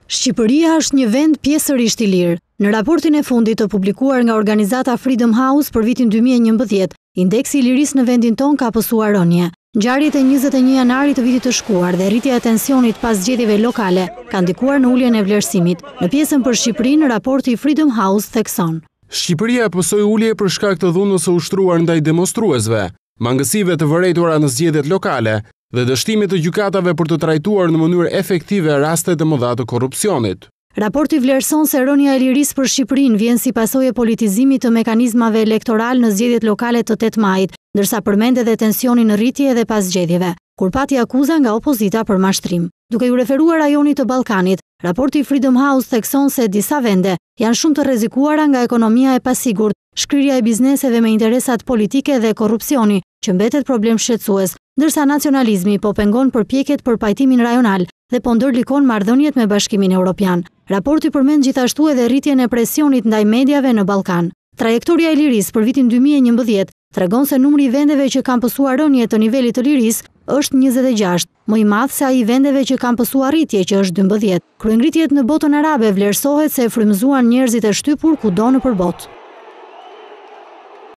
Shqipëria është një vend pjesërisht i lirë. Në raportin e fundit të publikuar nga organizata Freedom House për vitin 2011, indeksi i lirisë në vendin ton ka pësuar rënje. Ngjarjet e 21 janarit të vitit të shkuar dhe rritja e tensionit pas zgjedhjeve lokale kanë ndikuar në uljen e vlerësimit. Në pjesën për Shqipërinë, raporti Freedom House thekson: Shqipëria pësoi ulje për shkak të dhunës së ushtruar ndaj demonstruesve, mangësive të vërejtura në zgjedhjet lokale dhe dështimit të gjykatave për të trajtuar në mënyrë efektive rastet e mëdha të korrupsionit. Raporti vlerëson se rënja e lirisë për Shqipërinë vjen si pasojë e politizimit të mekanizmave elektoral në zgjedhjet lokale të 8 majit, ndërsa përmend edhe tensionin në rritje edhe pas zgjedhjeve, kur pati akuza nga opozita për mashtrim. Duke ju referuar rajonit të Ballkanit, raporti Freedom House thekson se disa vende janë shumë të rrezikuara nga ekonomia e pasigurt, shkrirja e bizneseve me interesat politike dhe korrupsioni, që mbetet problem shqetësues, ndërsa nacionalizmi po pengon përpjekjet për pajtimin rajonal dhe po ndërlikon marrëdhëniet me Bashkimin Evropian. Raporti përmend gjithashtu edhe rritjen e presionit ndaj mediave në Ballkan. Trajektoria e lirisë për vitin 2011 tregon se numri i vendeve që kanë pësuar rënje të nivelit të lirisë është 26, më i madh se ai i vendeve që kanë pësuar rritje, që është 12. Kryengritjet në botën arabe vlerësohet se frymëzuan njerëzit e shtypur kudo nëpër botë.